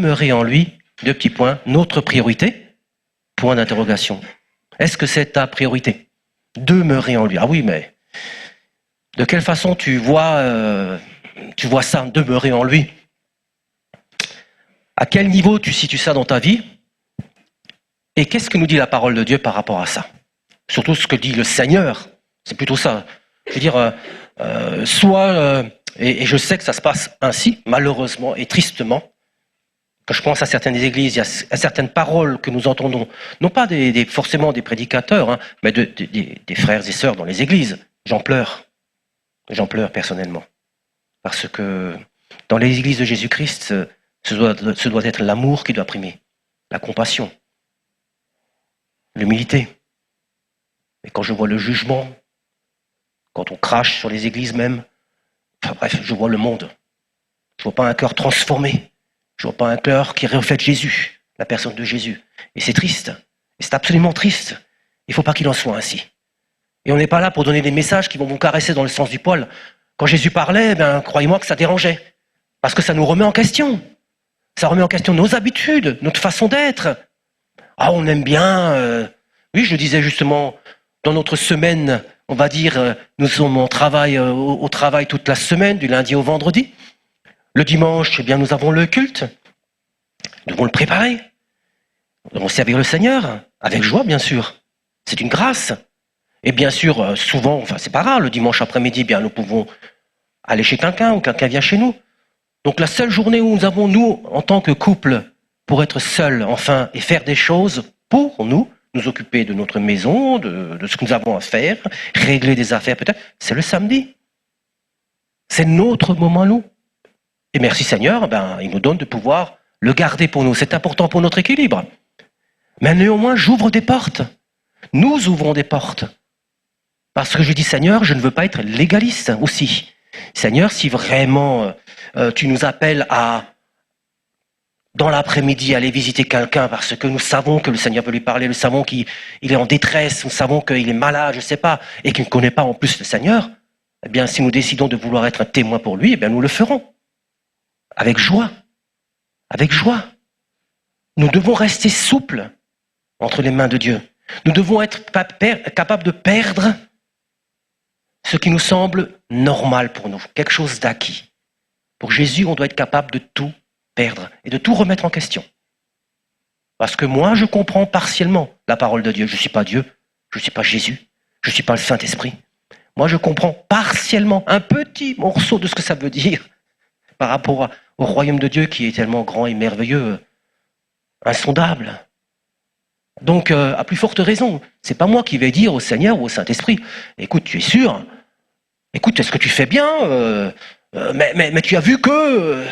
demeurer en lui, deux petits points, notre priorité, point d'interrogation. Est-ce que c'est ta priorité? Demeurer en lui. Ah oui, mais de quelle façon tu vois ça, demeurer en lui? À quel niveau tu situes ça dans ta vie? Et qu'est-ce que nous dit la parole de Dieu par rapport à ça? Surtout ce que dit le Seigneur, c'est plutôt ça. Je veux dire, et je sais que ça se passe ainsi, malheureusement et tristement, quand je pense à certaines églises, il y a certaines paroles que nous entendons, non pas forcément des prédicateurs, hein, mais des frères et sœurs dans les églises. J'en pleure personnellement. Parce que dans les églises de Jésus-Christ, ce doit être l'amour qui doit primer, la compassion, l'humilité. Et quand je vois le jugement, quand on crache sur les églises même, enfin bref, je vois le monde. Je vois pas un cœur transformé. Je vois pas un cœur qui reflète Jésus, la personne de Jésus. Et c'est triste. Et c'est absolument triste. Il faut pas qu'il en soit ainsi. Et on n'est pas là pour donner des messages qui vont vous caresser dans le sens du poil. Quand Jésus parlait, croyez-moi que ça dérangeait. Parce que ça nous remet en question. Ça remet en question nos habitudes, notre façon d'être. Ah, on aime bien... Oui, je le disais justement, dans notre semaine, on va dire, nous sommes au travail toute la semaine, du lundi au vendredi. Le dimanche, eh bien, nous avons le culte. Nous devons le préparer. Nous devons servir le Seigneur, avec joie, bien sûr. C'est une grâce. Et bien sûr, souvent, enfin, c'est pas rare, le dimanche après-midi, bien, nous pouvons aller chez quelqu'un ou quelqu'un vient chez nous. Donc, la seule journée où nous avons, nous, en tant que couple, pour être seuls, enfin, et faire des choses pour nous occuper de notre maison, de ce que nous avons à faire, régler des affaires peut-être, c'est le samedi. C'est notre moment, nous. Et merci Seigneur, il nous donne de pouvoir le garder pour nous. C'est important pour notre équilibre. Mais néanmoins, j'ouvre des portes. Nous ouvrons des portes. Parce que je dis Seigneur, je ne veux pas être légaliste aussi. Seigneur, si vraiment tu nous appelles à, dans l'après-midi, aller visiter quelqu'un parce que nous savons que le Seigneur veut lui parler, nous savons qu'il est en détresse, nous savons qu'il est malade, je ne sais pas, et qu'il ne connaît pas en plus le Seigneur, eh bien, si nous décidons de vouloir être un témoin pour lui, eh bien, nous le ferons. Avec joie. Avec joie. Nous devons rester souples entre les mains de Dieu. Nous devons être capables de perdre ce qui nous semble normal pour nous, quelque chose d'acquis. Pour Jésus, on doit être capable de tout perdre et de tout remettre en question. Parce que moi, je comprends partiellement la parole de Dieu. Je ne suis pas Dieu, je ne suis pas Jésus, je ne suis pas le Saint-Esprit. Moi, je comprends partiellement un petit morceau de ce que ça veut dire par rapport au royaume de Dieu qui est tellement grand et merveilleux, insondable. Donc, à plus forte raison, c'est pas moi qui vais dire au Seigneur ou au Saint-Esprit, écoute, tu es sûr? Écoute, est-ce que tu fais bien? Mais tu as vu que...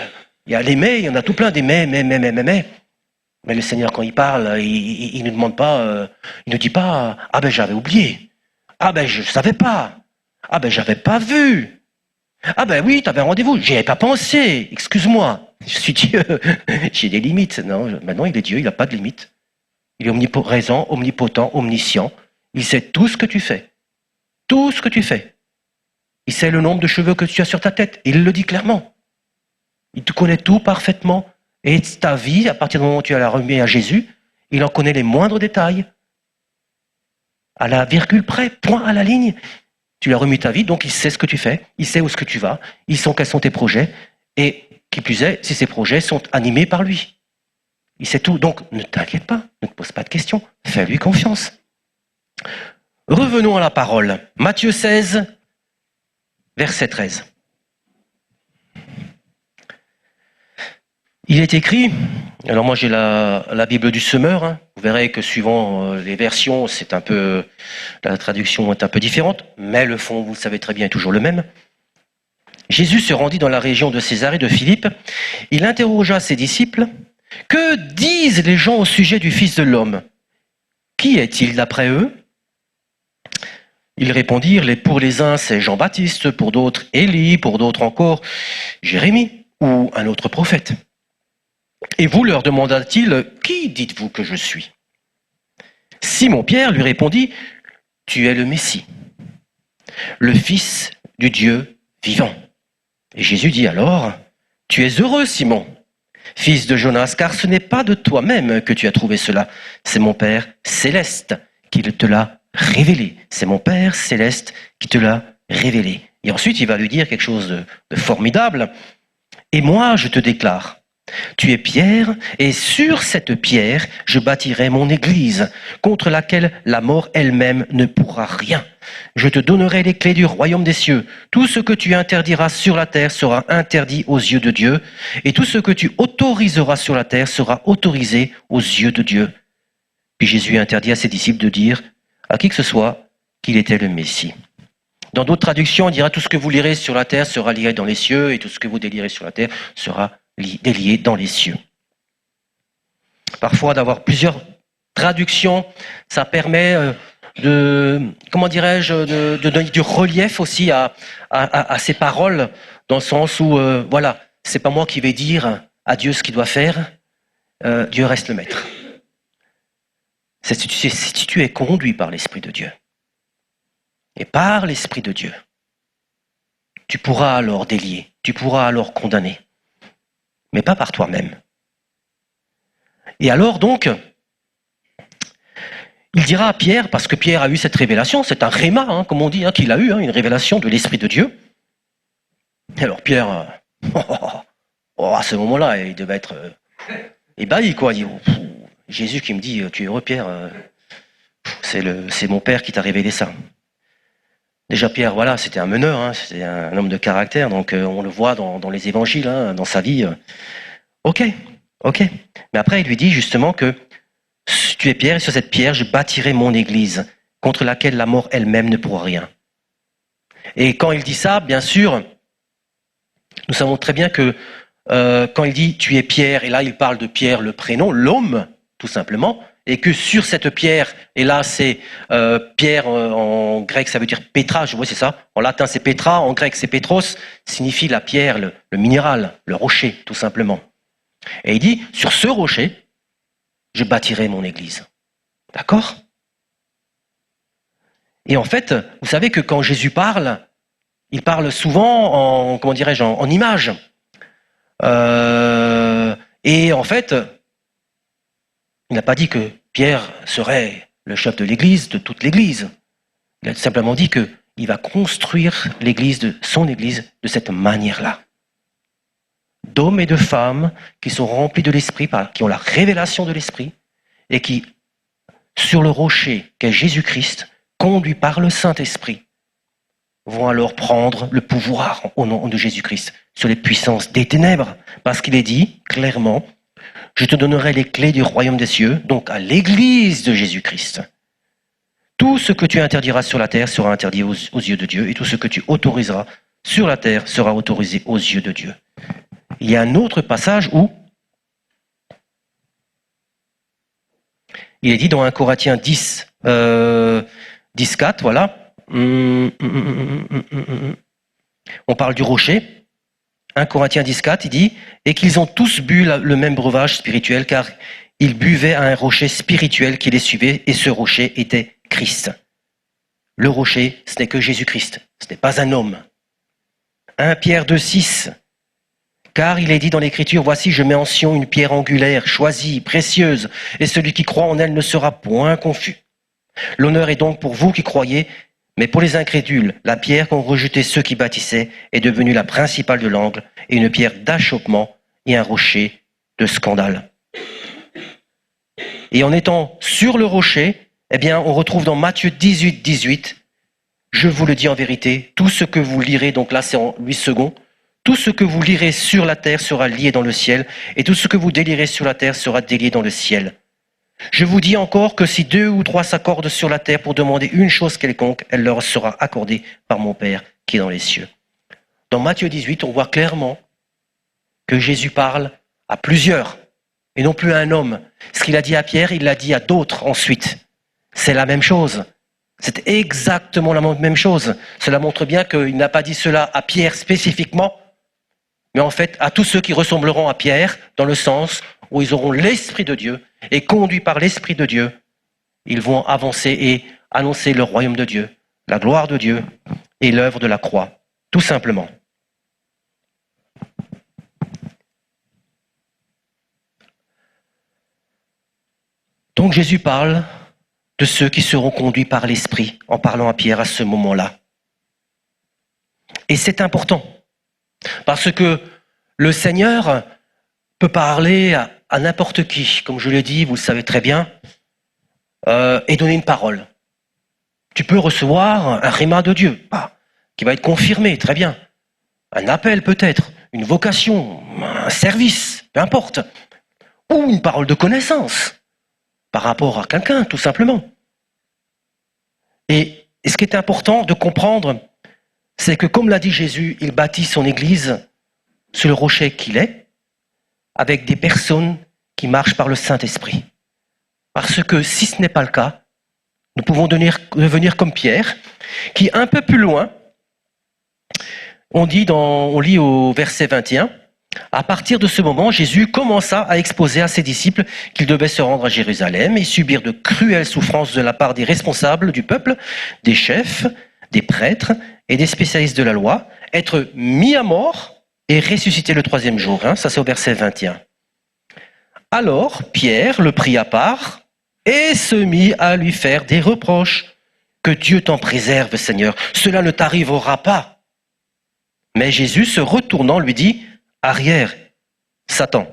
il y a les mais, il y en a tout plein des mais. Mais le Seigneur, quand il parle, il ne demande pas, il ne dit pas, ah ben j'avais oublié, ah ben je ne savais pas, ah ben j'avais pas vu. Ah ben oui, tu avais un rendez-vous, j'y avais pas pensé, excuse-moi, je suis Dieu, j'ai des limites. Non, maintenant il est Dieu, il n'a pas de limites. Il est omniprésent, omnipotent, omniscient, il sait tout ce que tu fais. Tout ce que tu fais. Il sait le nombre de cheveux que tu as sur ta tête, il le dit clairement. Il te connaît tout parfaitement, et ta vie, à partir du moment où tu la remets à Jésus, il en connaît les moindres détails. À la virgule près, point à la ligne. Tu lui as remis ta vie, donc il sait ce que tu fais, il sait où est-ce que tu vas, il sait quels sont tes projets, et qui plus est, si ces projets sont animés par lui. Il sait tout, donc ne t'inquiète pas, ne te pose pas de questions, fais-lui confiance. Revenons à la parole. Matthieu 16, verset 13. Il est écrit, alors moi j'ai la Bible du Semeur, hein. Vous verrez que suivant les versions, c'est un peu, la traduction est un peu différente, mais le fond, vous le savez très bien, est toujours le même. Jésus se rendit dans la région de Césarée de Philippe. Il interrogea ses disciples, « Que disent les gens au sujet du Fils de l'homme? Qui est-il d'après eux ?» Ils répondirent, pour les uns c'est Jean-Baptiste, pour d'autres Élie, pour d'autres encore Jérémie ou un autre prophète. Et vous, leur demanda-t-il, qui dites-vous que je suis? Simon-Pierre lui répondit, tu es le Messie, le Fils du Dieu vivant. Et Jésus dit alors, tu es heureux, Simon, fils de Jonas, car ce n'est pas de toi-même que tu as trouvé cela, c'est mon Père céleste qui te l'a révélé. C'est mon Père céleste qui te l'a révélé. Et ensuite, il va lui dire quelque chose de formidable. Et moi, je te déclare, tu es Pierre, et sur cette pierre, je bâtirai mon église, contre laquelle la mort elle-même ne pourra rien. Je te donnerai les clés du royaume des cieux. Tout ce que tu interdiras sur la terre sera interdit aux yeux de Dieu, et tout ce que tu autoriseras sur la terre sera autorisé aux yeux de Dieu. Puis Jésus interdit à ses disciples de dire à qui que ce soit qu'il était le Messie. Dans d'autres traductions, on dira tout ce que vous lirez sur la terre sera lié dans les cieux, et tout ce que vous délirez sur la terre sera délié dans les cieux. Parfois, d'avoir plusieurs traductions, ça permet de donner du relief aussi à ces paroles, dans le sens où, voilà, c'est pas moi qui vais dire à Dieu ce qu'il doit faire, Dieu reste le maître. C'est si tu es conduit par l'Esprit de Dieu, et par l'Esprit de Dieu, tu pourras alors délier, tu pourras alors condamner, mais pas par toi-même. Et alors donc, il dira à Pierre, parce que Pierre a eu cette révélation, c'est un rhéma, comme on dit, qu'il a eu, une révélation de l'Esprit de Dieu. Et alors Pierre, à ce moment-là, il devait être ébahi, quoi. Il dit, Jésus qui me dit, tu es heureux Pierre, c'est mon Père qui t'a révélé ça. Déjà Pierre, voilà, c'était un meneur, c'était un homme de caractère, donc on le voit dans les évangiles, dans sa vie. Ok. Mais après, il lui dit justement que tu es Pierre, et sur cette pierre, je bâtirai mon église, contre laquelle la mort elle-même ne pourra rien. Et quand il dit ça, bien sûr, nous savons très bien que quand il dit tu es Pierre, et là il parle de Pierre, le prénom, l'homme, tout simplement, et que sur cette pierre, et là c'est pierre en grec ça veut dire pétra, je vois c'est ça, en latin c'est pétra, en grec c'est pétros, signifie la pierre, le minéral, le rocher, tout simplement. Et il dit, sur ce rocher, je bâtirai mon église. D'accord ? Et en fait, vous savez que quand Jésus parle, il parle souvent en images. Et en fait, il n'a pas dit que Pierre serait le chef de l'église, de toute l'église. Il a simplement dit qu'il va construire son église de cette manière-là. D'hommes et de femmes qui sont remplis de l'Esprit, qui ont la révélation de l'Esprit, et qui, sur le rocher qu'est Jésus-Christ, conduit par le Saint-Esprit, vont alors prendre le pouvoir au nom de Jésus-Christ sur les puissances des ténèbres. Parce qu'il est dit clairement, je te donnerai les clés du royaume des cieux, donc à l'église de Jésus-Christ. Tout ce que tu interdiras sur la terre sera interdit aux yeux de Dieu, et tout ce que tu autoriseras sur la terre sera autorisé aux yeux de Dieu. Il y a un autre passage où il est dit dans 1 Corinthiens 10, 4, voilà. On parle du rocher. 1 Corinthiens 10, 4, il dit « Et qu'ils ont tous bu le même breuvage spirituel, car ils buvaient à un rocher spirituel qui les suivait, et ce rocher était Christ. » Le rocher, ce n'est que Jésus-Christ, ce n'est pas un homme. 1 Pierre 2, 6. Car il est dit dans l'Écriture, voici, je mets en Sion une pierre angulaire, choisie, précieuse, et celui qui croit en elle ne sera point confus. L'honneur est donc pour vous qui croyez, mais pour les incrédules, la pierre qu'ont rejetée ceux qui bâtissaient est devenue la principale de l'angle, et une pierre d'achoppement et un rocher de scandale. Et en étant sur le rocher, eh bien, on retrouve dans Matthieu 18, 18, je vous le dis en vérité, tout ce que vous lirez, donc là c'est en 8 secondes, tout ce que vous lirez sur la terre sera lié dans le ciel, et tout ce que vous délirez sur la terre sera délié dans le ciel. Je vous dis encore que si 2 ou 3 s'accordent sur la terre pour demander une chose quelconque, elle leur sera accordée par mon Père qui est dans les cieux. Dans Matthieu 18, on voit clairement que Jésus parle à plusieurs, et non plus à un homme. Ce qu'il a dit à Pierre, il l'a dit à d'autres ensuite. C'est la même chose. C'est exactement la même chose. Cela montre bien qu'il n'a pas dit cela à Pierre spécifiquement, mais en fait à tous ceux qui ressembleront à Pierre, dans le sens où ils auront l'Esprit de Dieu, et conduits par l'Esprit de Dieu, ils vont avancer et annoncer le royaume de Dieu, la gloire de Dieu et l'œuvre de la croix, tout simplement. Donc Jésus parle de ceux qui seront conduits par l'Esprit en parlant à Pierre à ce moment-là. Et c'est important, parce que le Seigneur peut parler à n'importe qui, comme je l'ai dit, vous le savez très bien, et donner une parole. Tu peux recevoir un rhéma de Dieu, qui va être confirmé, très bien. Un appel peut-être, une vocation, un service, peu importe. Ou une parole de connaissance par rapport à quelqu'un, tout simplement. Et ce qui est important de comprendre, c'est que comme l'a dit Jésus, il bâtit son Église sur le rocher qu'il est, avec des personnes qui marchent par le Saint-Esprit. Parce que si ce n'est pas le cas, nous pouvons devenir comme Pierre, qui un peu plus loin, on lit au verset 21, à partir de ce moment, Jésus commença à exposer à ses disciples qu'ils devaient se rendre à Jérusalem et subir de cruelles souffrances de la part des responsables du peuple, des chefs, des prêtres et des spécialistes de la loi, être mis à mort et ressusciter le troisième jour. Ça c'est au verset 21. Alors Pierre le prit à part et se mit à lui faire des reproches. Que Dieu t'en préserve, Seigneur, cela ne t'arrivera pas. Mais Jésus, se retournant, lui dit, arrière, Satan,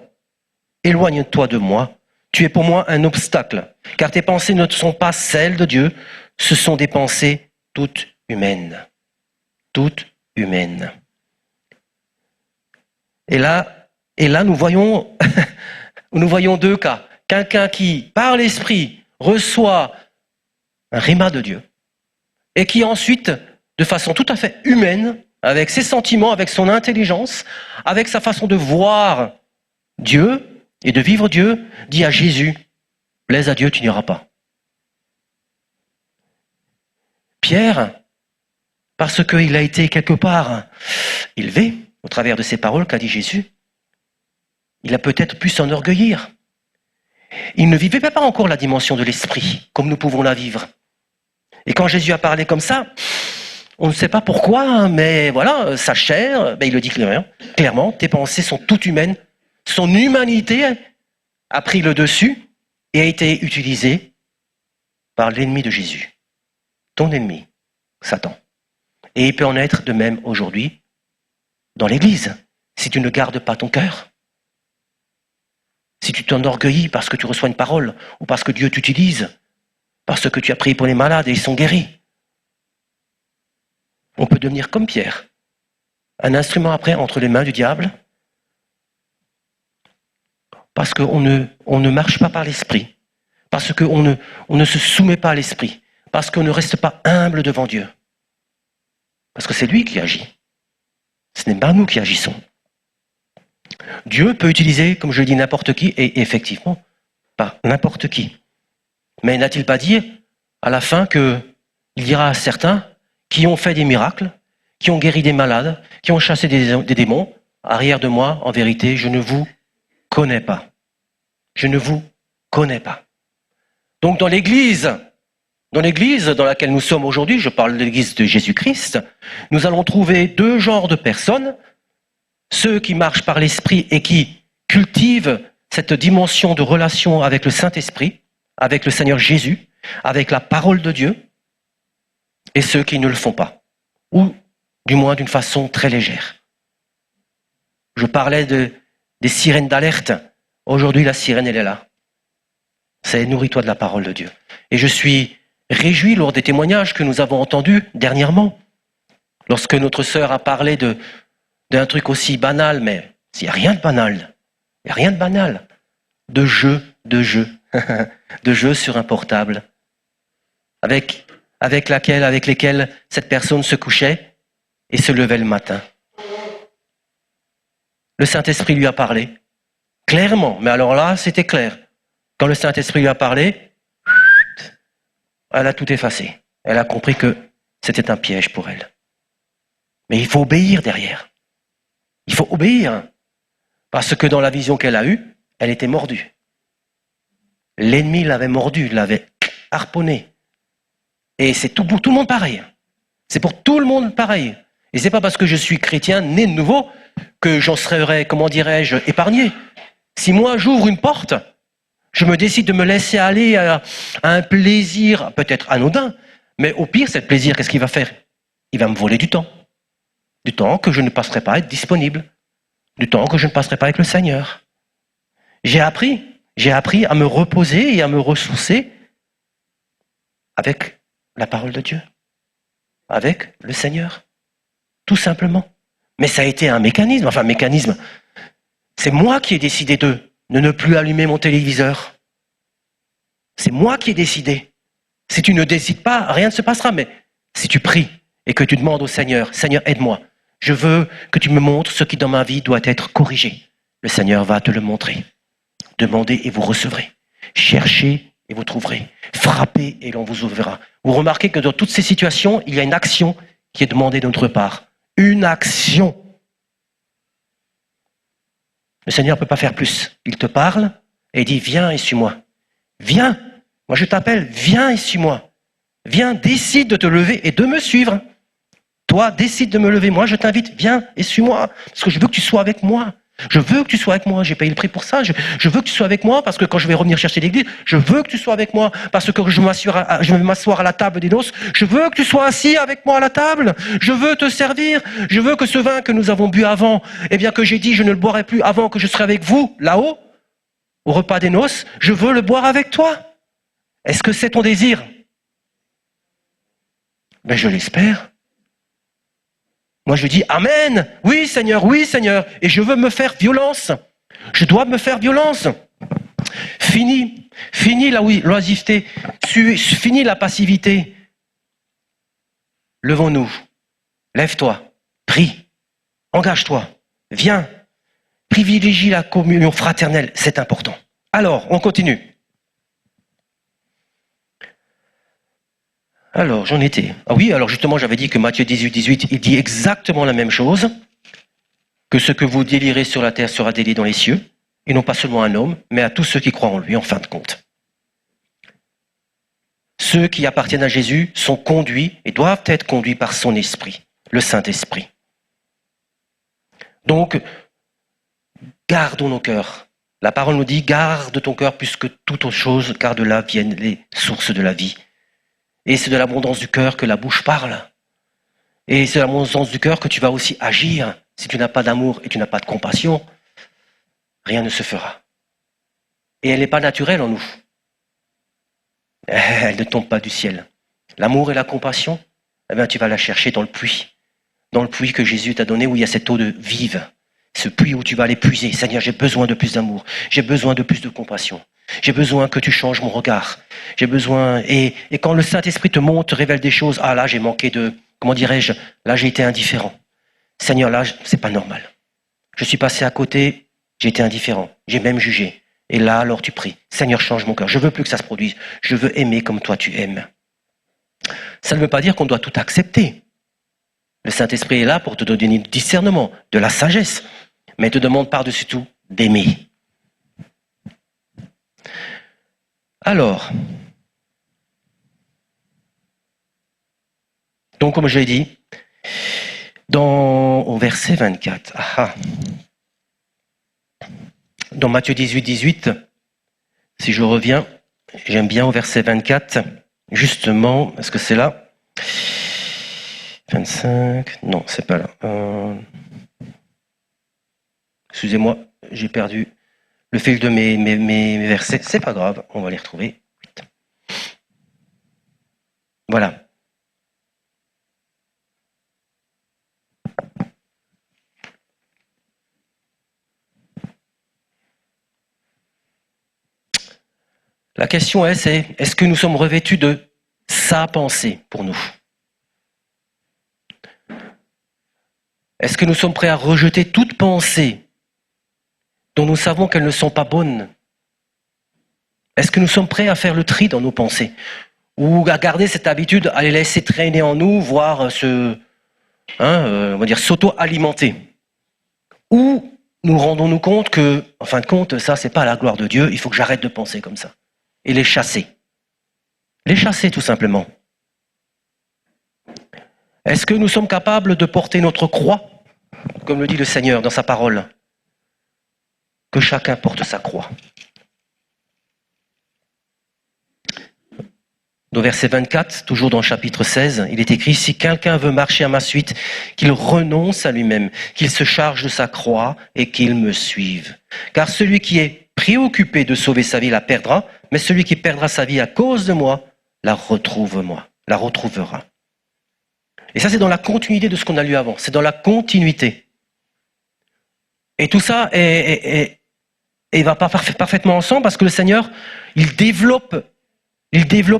éloigne-toi de moi, tu es pour moi un obstacle, car tes pensées ne sont pas celles de Dieu, ce sont des pensées toutes humaines. Toutes humaines. Et là nous voyons, nous voyons deux cas. Quelqu'un qui, par l'Esprit, reçoit un rhéma de Dieu, et qui ensuite, de façon tout à fait humaine, avec ses sentiments, avec son intelligence, avec sa façon de voir Dieu et de vivre Dieu, dit à Jésus, plaise à Dieu, tu n'iras pas. Pierre, parce qu'il a été quelque part élevé, au travers de ces paroles qu'a dit Jésus, il a peut-être pu s'enorgueillir. Il ne vivait pas encore la dimension de l'esprit, comme nous pouvons la vivre. Et quand Jésus a parlé comme ça, on ne sait pas pourquoi, mais voilà, sa chair, il le dit clairement, tes pensées sont toutes humaines. Son humanité a pris le dessus et a été utilisée par l'ennemi de Jésus. Ton ennemi, Satan. Et il peut en être de même aujourd'hui dans l'Église, si tu ne gardes pas ton cœur. Si tu t'enorgueillis parce que tu reçois une parole, ou parce que Dieu t'utilise, parce que tu as prié pour les malades et ils sont guéris. On peut devenir comme Pierre, un instrument après entre les mains du diable, parce qu'on ne marche pas par l'esprit, parce qu'on ne se soumet pas à l'esprit, parce qu'on ne reste pas humble devant Dieu. Parce que c'est lui qui agit. Ce n'est pas nous qui agissons. Dieu peut utiliser, comme je le dis, n'importe qui, et effectivement, pas n'importe qui. Mais n'a-t-il pas dit à la fin qu'il dira à certains qui ont fait des miracles, qui ont guéri des malades, qui ont chassé des démons, arrière de moi, en vérité, je ne vous connais pas. Je ne vous connais pas. Donc dans l'église dans laquelle nous sommes aujourd'hui, je parle de l'église de Jésus-Christ, nous allons trouver deux genres de personnes, ceux qui marchent par l'esprit et qui cultivent cette dimension de relation avec le Saint-Esprit, avec le Seigneur Jésus, avec la parole de Dieu, et ceux qui ne le font pas, ou du moins d'une façon très légère. Je parlais des sirènes d'alerte. Aujourd'hui, la sirène, elle est là. C'est nourris-toi de la parole de Dieu. Et je suis réjoui lors des témoignages que nous avons entendus dernièrement, lorsque notre sœur a parlé d'un truc aussi banal, mais il n'y a rien de banal. Il n'y a rien de banal. De jeu, de jeu sur un portable, avec lesquels cette personne se couchait et se levait le matin. Le Saint-Esprit lui a parlé, clairement, mais alors là, c'était clair. Quand le Saint-Esprit lui a parlé, elle a tout effacé. Elle a compris que c'était un piège pour elle. Mais il faut obéir derrière. Il faut obéir. Parce que dans la vision qu'elle a eue, elle était mordue. L'ennemi l'avait mordue, l'avait harponné. Et c'est tout pour tout le monde pareil. C'est pour tout le monde pareil. Et c'est pas parce que je suis chrétien, né de nouveau, que j'en serais, comment dirais-je, épargné. Si moi j'ouvre une porte, Je me décide de me laisser aller à un plaisir peut-être anodin, mais au pire, ce plaisir, qu'est-ce qu'il va faire? Il va me voler du temps. Du temps que je ne passerai pas à être disponible. Du temps que je ne passerai pas avec le Seigneur. J'ai appris à me reposer et à me ressourcer avec la parole de Dieu, avec le Seigneur, tout simplement. Mais ça a été un mécanisme, c'est moi qui ai décidé de ne plus allumer mon téléviseur. C'est moi qui ai décidé. Si tu ne décides pas, rien ne se passera, mais si tu pries et que tu demandes au Seigneur, Seigneur, aide-moi, je veux que tu me montres ce qui dans ma vie doit être corrigé. Le Seigneur va te le montrer. Demandez et vous recevrez. Cherchez et vous trouverez. Frappez et l'on vous ouvrira. Vous remarquez que dans toutes ces situations, il y a une action qui est demandée de notre part. Une action. Le Seigneur ne peut pas faire plus. Il te parle et dit, viens et suis-moi. Viens. Moi je t'appelle, viens et suis-moi. Viens, décide de te lever et de me suivre. Toi, décide de me lever. Moi, je t'invite, viens et suis-moi. Parce que je veux que tu sois avec moi. Je veux que tu sois avec moi. J'ai payé le prix pour ça. Je veux que tu sois avec moi parce que quand je vais revenir chercher l'église, je veux que tu sois avec moi parce que je vais m'asseoir à la table des noces. Je veux que tu sois assis avec moi à la table. Je veux te servir. Je veux que ce vin que nous avons bu avant, eh bien que j'ai dit je ne le boirai plus avant que je serai avec vous là-haut, au repas des noces, je veux le boire avec toi. Est-ce que c'est ton désir? Ben je l'espère. Moi, je dis Amen. Oui, Seigneur, et je veux me faire violence. Je dois me faire violence. Fini l'oisiveté, fini la passivité. Levons-nous, lève-toi, prie, engage-toi, viens, privilégie la communion fraternelle, c'est important. Alors, on continue. Alors, j'en étais. Ah oui, alors justement, j'avais dit que Matthieu 18, il dit exactement la même chose, que ce que vous délirez sur la terre sera délié dans les cieux, et non pas seulement à un homme, mais à tous ceux qui croient en lui, en fin de compte. Ceux qui appartiennent à Jésus sont conduits et doivent être conduits par son esprit, le Saint-Esprit. Donc, gardons nos cœurs. La parole nous dit, garde ton cœur plus que toute autre chose, car de là viennent les sources de la vie. Et c'est de l'abondance du cœur que la bouche parle. Et c'est de l'abondance du cœur que tu vas aussi agir. Si tu n'as pas d'amour et tu n'as pas de compassion, rien ne se fera. Et elle n'est pas naturelle en nous. Elle ne tombe pas du ciel. L'amour et la compassion, eh bien, tu vas la chercher dans le puits. Dans le puits que Jésus t'a donné où il y a cette eau de vive. Ce puits où tu vas aller puiser. Seigneur, j'ai besoin de plus d'amour. J'ai besoin de plus de compassion. J'ai besoin que tu changes mon regard. J'ai besoin... Et quand le Saint-Esprit te montre, te révèle des choses, ah là, j'ai manqué de... Comment dirais-je? Là, j'ai été indifférent. Seigneur, là, c'est pas normal. Je suis passé à côté, j'ai été indifférent. J'ai même jugé. Et là, alors tu pries. Seigneur, change mon cœur. Je veux plus que ça se produise. Je veux aimer comme toi tu aimes. Ça ne veut pas dire qu'on doit tout accepter. Le Saint-Esprit est là pour te donner du discernement, de la sagesse. Mais il te demande par-dessus tout d'aimer. Alors, donc comme je l'ai dit, au verset 24, dans Matthieu 18, si je reviens, j'aime bien au verset 24, justement, est-ce que c'est là? 25, non, c'est pas là. Excusez-moi, j'ai perdu le fil de mes versets, c'est pas grave, on va les retrouver. Voilà. La question est-ce que nous sommes revêtus de sa pensée pour nous? Est-ce que nous sommes prêts à rejeter toute pensée dont nous savons qu'elles ne sont pas bonnes? Est-ce que nous sommes prêts à faire le tri dans nos pensées? Ou à garder cette habitude, à les laisser traîner en nous, voire on va dire s'auto-alimenter? Ou nous rendons-nous compte que, en fin de compte, ça, c'est pas la gloire de Dieu, il faut que j'arrête de penser comme ça. Et les chasser. Les chasser, tout simplement. Est-ce que nous sommes capables de porter notre croix, comme le dit le Seigneur dans sa parole? Que chacun porte sa croix. Au verset 24, toujours dans le chapitre 16, il est écrit « Si quelqu'un veut marcher à ma suite, qu'il renonce à lui-même, qu'il se charge de sa croix et qu'il me suive. Car celui qui est préoccupé de sauver sa vie la perdra, mais celui qui perdra sa vie à cause de moi la retrouvera. » Et ça, c'est dans la continuité de ce qu'on a lu avant. C'est dans la continuité. Et tout ça va parfaitement ensemble parce que le Seigneur, il développe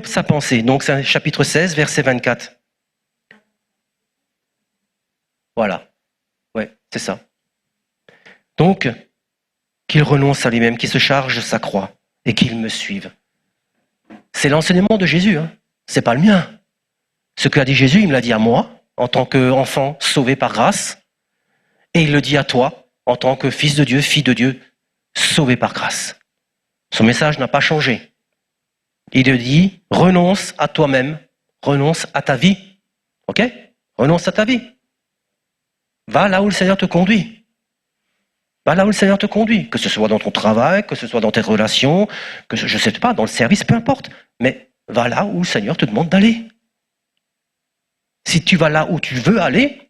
sa pensée. Donc, c'est chapitre 16, verset 24. Voilà. Ouais, c'est ça. Donc, qu'il renonce à lui-même, qu'il se charge de sa croix et qu'il me suive. C'est l'enseignement de Jésus, hein. C'est pas le mien. Ce qu'a dit Jésus, il me l'a dit à moi, en tant qu'enfant sauvé par grâce, et il le dit à toi, en tant que fils de Dieu, fille de Dieu, sauvé par grâce. Son message n'a pas changé. Il te dit, renonce à toi-même, renonce à ta vie. Ok ? Renonce à ta vie. Va là où le Seigneur te conduit. Va là où le Seigneur te conduit. Que ce soit dans ton travail, que ce soit dans tes relations, que je ne sais pas, dans le service, peu importe. Mais va là où le Seigneur te demande d'aller. Si tu vas là où tu veux aller,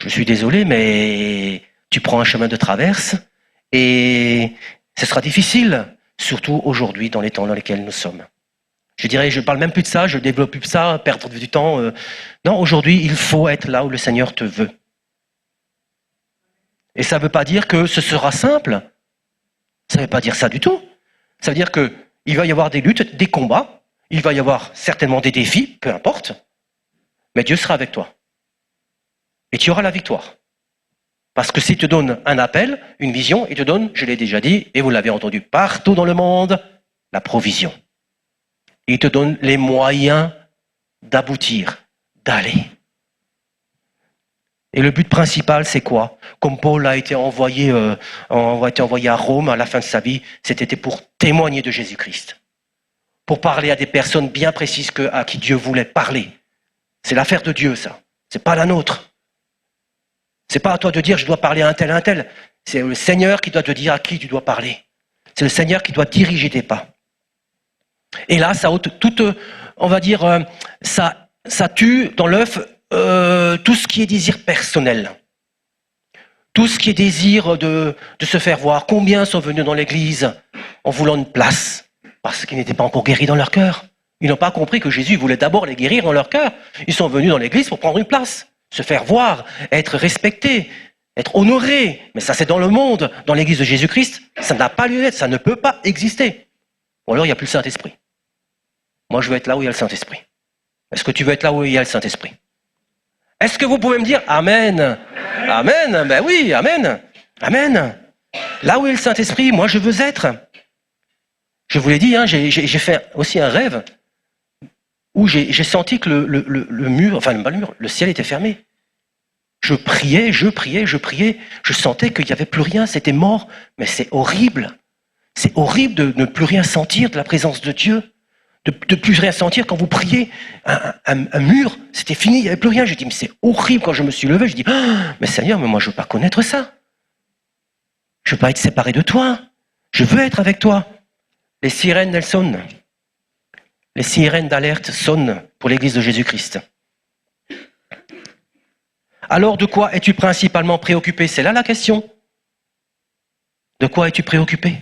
je suis désolé, mais tu prends un chemin de traverse et ce sera difficile, surtout aujourd'hui, dans les temps dans lesquels nous sommes. Je dirais, je ne parle même plus de ça, je ne développe plus de ça, perdre du temps. Non, aujourd'hui, il faut être là où le Seigneur te veut. Et ça ne veut pas dire que ce sera simple. Ça ne veut pas dire ça du tout. Ça veut dire qu'il va y avoir des luttes, des combats, il va y avoir certainement des défis, peu importe, mais Dieu sera avec toi. Et tu auras la victoire. Parce que s'il te donne un appel, une vision, il te donne, je l'ai déjà dit, et vous l'avez entendu partout dans le monde, la provision. Il te donne les moyens d'aboutir, d'aller. Et le but principal, c'est quoi ? Comme Paul a été envoyé à Rome à la fin de sa vie, c'était pour témoigner de Jésus-Christ. Pour parler à des personnes bien précises à qui Dieu voulait parler. C'est l'affaire de Dieu, ça. C'est pas la nôtre. C'est pas à toi de dire, je dois parler à un tel. C'est le Seigneur qui doit te dire à qui tu dois parler. C'est le Seigneur qui doit diriger tes pas. Et là, ça tue dans l'œuf tout ce qui est désir personnel. Tout ce qui est désir de se faire voir. Combien sont venus dans l'église en voulant une place parce qu'ils n'étaient pas encore guéris dans leur cœur. Ils n'ont pas compris que Jésus voulait d'abord les guérir dans leur cœur. Ils sont venus dans l'église pour prendre une place, se faire voir, être respectés, être honorés. Mais ça, c'est dans le monde. Dans l'église de Jésus-Christ, ça n'a pas lieu d'être, ça ne peut pas exister. Ou alors, il n'y a plus le Saint-Esprit. Moi, je veux être là où il y a le Saint-Esprit. Est-ce que tu veux être là où il y a le Saint-Esprit ? Est-ce que vous pouvez me dire Amen ? Amen, ben oui, Amen. Amen. Là où est le Saint-Esprit, moi, je veux être. Je vous l'ai dit, hein, j'ai fait aussi un rêve où j'ai senti que le mur, enfin pas le mur, le ciel était fermé. Je priais, je sentais qu'il n'y avait plus rien, c'était mort. Mais c'est horrible. C'est horrible de ne plus rien sentir de la présence de Dieu. De plus rien sentir quand vous priez. Un mur, c'était fini, il n'y avait plus rien. J'ai dit, mais c'est horrible. Quand je me suis levé, je dis, mais Seigneur, mais moi je ne veux pas connaître ça. Je ne veux pas être séparé de toi. Je veux être avec toi. Les sirènes, elles sonnent. Les sirènes d'alerte sonnent pour l'église de Jésus-Christ. Alors, de quoi es-tu principalement préoccupé ? C'est là la question. De quoi es-tu préoccupé ?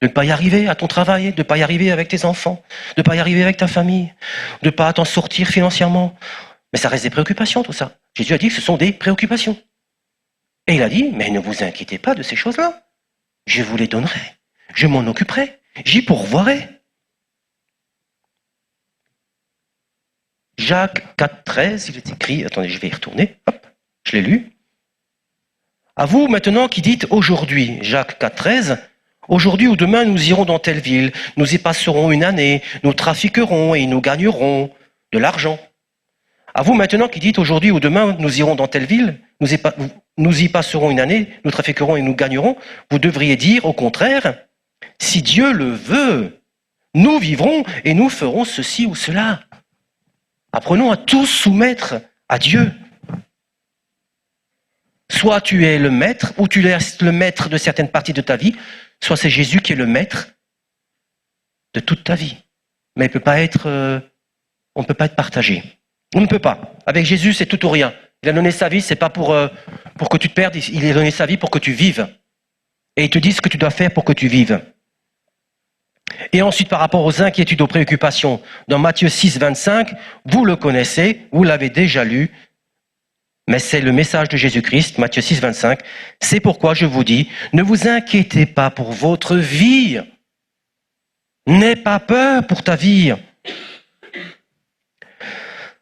De ne pas y arriver à ton travail, de ne pas y arriver avec tes enfants, de ne pas y arriver avec ta famille, de ne pas t'en sortir financièrement. Mais ça reste des préoccupations, tout ça. Jésus a dit que ce sont des préoccupations. Et il a dit, mais ne vous inquiétez pas de ces choses-là. Je vous les donnerai. Je m'en occuperai. J'y pourvoirai. Jacques 4, 13, il est écrit, attendez, je vais y retourner, hop, je l'ai lu. À vous maintenant qui dites aujourd'hui, Jacques 4, 13, aujourd'hui ou demain nous irons dans telle ville, nous y passerons une année, nous trafiquerons et nous gagnerons de l'argent. À vous maintenant qui dites aujourd'hui ou demain nous irons dans telle ville, nous y passerons une année, nous trafiquerons et nous gagnerons, vous devriez dire au contraire, si Dieu le veut, nous vivrons et nous ferons ceci ou cela. Apprenons à tout soumettre à Dieu. Soit tu es le maître, ou tu es le maître de certaines parties de ta vie, soit c'est Jésus qui est le maître de toute ta vie. Mais on ne peut pas être partagé. On ne peut pas. Avec Jésus, c'est tout ou rien. Il a donné sa vie, c'est pas pour que tu te perdes, il a donné sa vie pour que tu vives. Et il te dit ce que tu dois faire pour que tu vives. Et ensuite, par rapport aux inquiétudes, aux préoccupations, dans Matthieu 6, 25, vous le connaissez, vous l'avez déjà lu, mais c'est le message de Jésus-Christ, Matthieu 6, 25. C'est pourquoi je vous dis, ne vous inquiétez pas pour votre vie. N'aie pas peur pour ta vie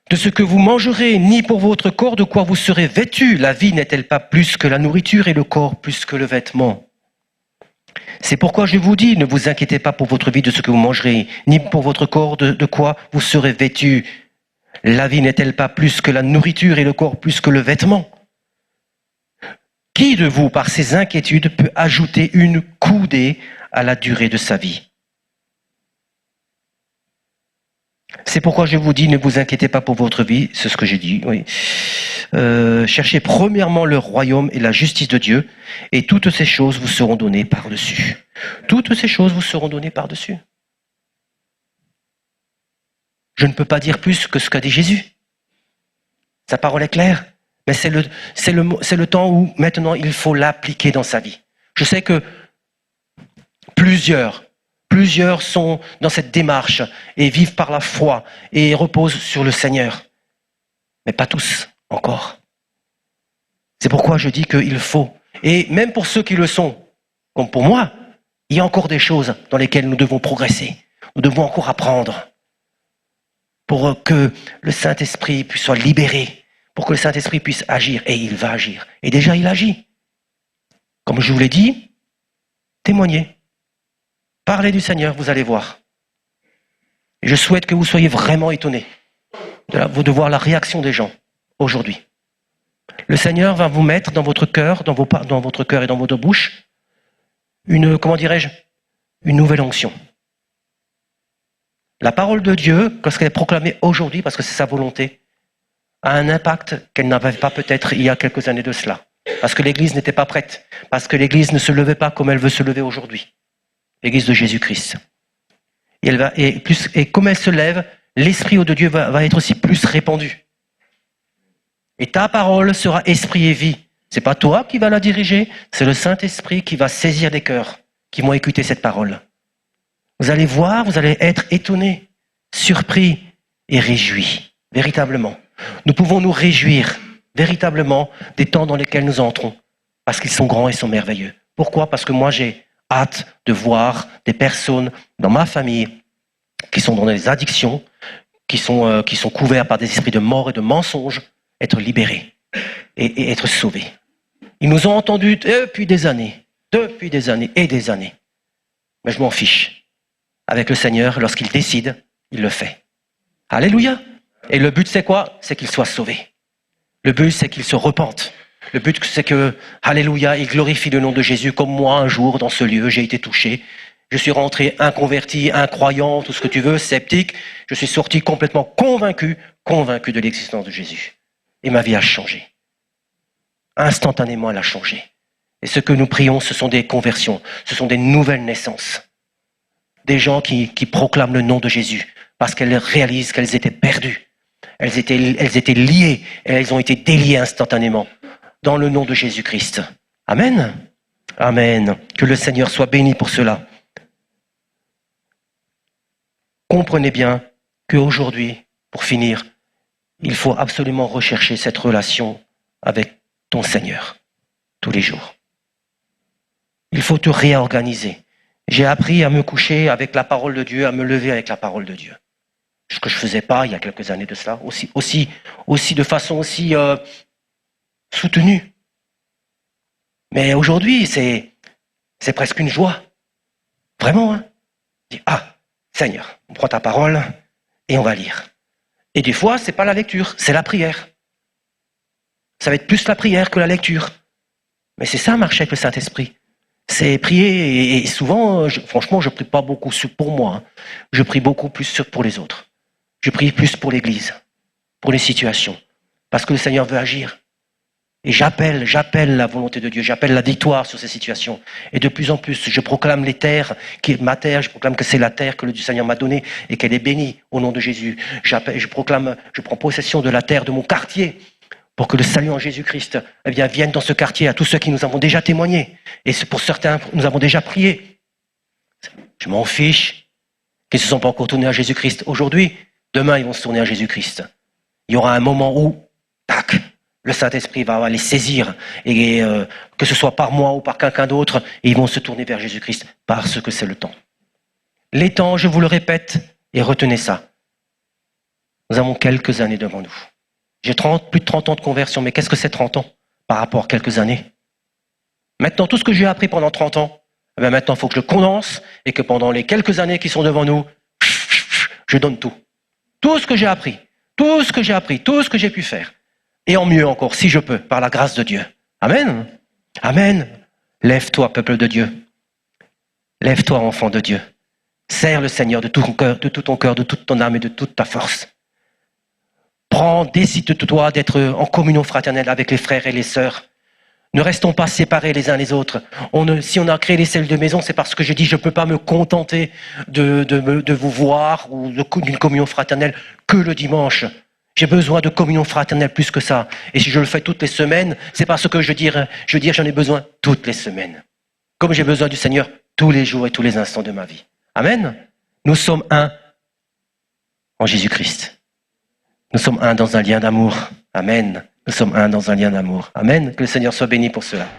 de ce que vous mangerez, ni pour votre corps de quoi vous serez vêtus. La vie n'est-elle pas plus que la nourriture et le corps plus que le vêtement? C'est pourquoi je vous dis, ne vous inquiétez pas pour votre vie de ce que vous mangerez, ni pour votre corps de quoi vous serez vêtus. La vie n'est-elle pas plus que la nourriture et le corps plus que le vêtement? Qui de vous, par ses inquiétudes, peut ajouter une coudée à la durée de sa vie? C'est pourquoi je vous dis, ne vous inquiétez pas pour votre vie, c'est ce que j'ai dit, oui. Cherchez premièrement le royaume et la justice de Dieu, et toutes ces choses vous seront données par-dessus. Toutes ces choses vous seront données par-dessus. Je ne peux pas dire plus que ce qu'a dit Jésus. Sa parole est claire, mais c'est le temps où maintenant il faut l'appliquer dans sa vie. Je sais que plusieurs sont dans cette démarche et vivent par la foi et reposent sur le Seigneur. Mais pas tous, encore. C'est pourquoi je dis qu'il faut. Et même pour ceux qui le sont, comme pour moi, il y a encore des choses dans lesquelles nous devons progresser. Nous devons encore apprendre pour que le Saint-Esprit puisse soit libéré, pour que le Saint-Esprit puisse agir. Et il va agir. Et déjà, il agit. Comme je vous l'ai dit, témoignez. Parlez du Seigneur, vous allez voir. Et je souhaite que vous soyez vraiment étonnés de voir la réaction des gens aujourd'hui. Le Seigneur va vous mettre dans votre cœur, dans votre cœur et dans votre bouche, une nouvelle onction. La parole de Dieu, lorsqu'elle est proclamée aujourd'hui, parce que c'est sa volonté, a un impact qu'elle n'avait pas peut-être il y a quelques années de cela. Parce que l'Église n'était pas prête. Parce que l'Église ne se levait pas comme elle veut se lever aujourd'hui. L'Église de Jésus-Christ. Et comme elle se lève, l'Esprit de Dieu va être aussi plus répandu. Et ta parole sera esprit et vie. C'est pas toi qui vas la diriger, c'est le Saint-Esprit qui va saisir des cœurs, qui vont écouter cette parole. Vous allez voir, vous allez être étonnés, surpris et réjouis, véritablement. Nous pouvons nous réjouir, véritablement, des temps dans lesquels nous entrons, parce qu'ils sont grands et sont merveilleux. Pourquoi? Parce que moi, j'ai hâte de voir des personnes dans ma famille qui sont dans des addictions, qui sont couverts par des esprits de mort et de mensonges, être libérés et être sauvés. Ils nous ont entendus depuis des années et des années. Mais je m'en fiche. Avec le Seigneur, lorsqu'il décide, il le fait. Alléluia. Et le but, c'est quoi? C'est qu'ils soient sauvés. Le but, c'est qu'ils se repentent. Le but, c'est que, alléluia, il glorifie le nom de Jésus, comme moi, un jour, dans ce lieu, j'ai été touché. Je suis rentré inconverti, incroyant, tout ce que tu veux, sceptique. Je suis sorti complètement convaincu de l'existence de Jésus. Et ma vie a changé. Instantanément, elle a changé. Et ce que nous prions, ce sont des conversions, ce sont des nouvelles naissances. Des gens qui proclament le nom de Jésus, parce qu'elles réalisent qu'elles étaient perdues. Elles étaient liées, et elles ont été déliées instantanément. Dans le nom de Jésus-Christ. Amen. Amen. Que le Seigneur soit béni pour cela. Comprenez bien qu'aujourd'hui, pour finir, il faut absolument rechercher cette relation avec ton Seigneur, tous les jours. Il faut te réorganiser. J'ai appris à me coucher avec la parole de Dieu, à me lever avec la parole de Dieu. Ce que je ne faisais pas il y a quelques années de cela, aussi de façon aussi soutenue. Mais aujourd'hui, c'est presque une joie. Vraiment, hein. Je dis, Seigneur, on prend ta parole et on va lire. Et des fois, c'est pas la lecture, c'est la prière. Ça va être plus la prière que la lecture. Mais c'est ça, marcher avec le Saint-Esprit. C'est prier, et souvent, franchement, je prie pas beaucoup pour moi. Hein. Je prie beaucoup plus pour les autres. Je prie plus pour l'Église, pour les situations. Parce que le Seigneur veut agir. Et j'appelle la volonté de Dieu, j'appelle la victoire sur ces situations. Et de plus en plus, je proclame les terres, qui est ma terre, je proclame que c'est la terre que le Seigneur m'a donnée et qu'elle est bénie au nom de Jésus. Je prends possession de la terre de mon quartier pour que le salut en Jésus-Christ vienne dans ce quartier à tous ceux qui nous avons déjà témoigné. Et pour certains, nous avons déjà prié. Je m'en fiche qu'ils ne se sont pas encore tournés à Jésus-Christ aujourd'hui. Demain, ils vont se tourner à Jésus-Christ. Il y aura un moment où, tac, le Saint-Esprit va les saisir, et que ce soit par moi ou par quelqu'un d'autre, et ils vont se tourner vers Jésus-Christ, parce que c'est le temps. Les temps, je vous le répète, et retenez ça. Nous avons quelques années devant nous. J'ai plus de 30 ans de conversion, mais qu'est-ce que c'est 30 ans par rapport à quelques années? Maintenant, tout ce que j'ai appris pendant 30 ans, maintenant, il faut que je condense, et que pendant les quelques années qui sont devant nous, je donne tout. Tout ce que j'ai appris, tout ce que j'ai pu faire. Et en mieux encore, si je peux, par la grâce de Dieu. Amen. Amen. Lève-toi, peuple de Dieu. Lève-toi, enfant de Dieu. Sers le Seigneur de tout ton cœur, de toute ton âme et de toute ta force. Décide-toi d'être en communion fraternelle avec les frères et les sœurs. Ne restons pas séparés les uns les autres. Si on a créé les cellules de maison, c'est parce que je dis je ne peux pas me contenter de vous voir ou d'une communion fraternelle que le dimanche. J'ai besoin de communion fraternelle plus que ça. Et si je le fais toutes les semaines, c'est parce que je dis j'en ai besoin toutes les semaines. Comme j'ai besoin du Seigneur tous les jours et tous les instants de ma vie. Amen. Nous sommes un en Jésus-Christ. Nous sommes un dans un lien d'amour. Amen. Nous sommes un dans un lien d'amour. Amen. Que le Seigneur soit béni pour cela.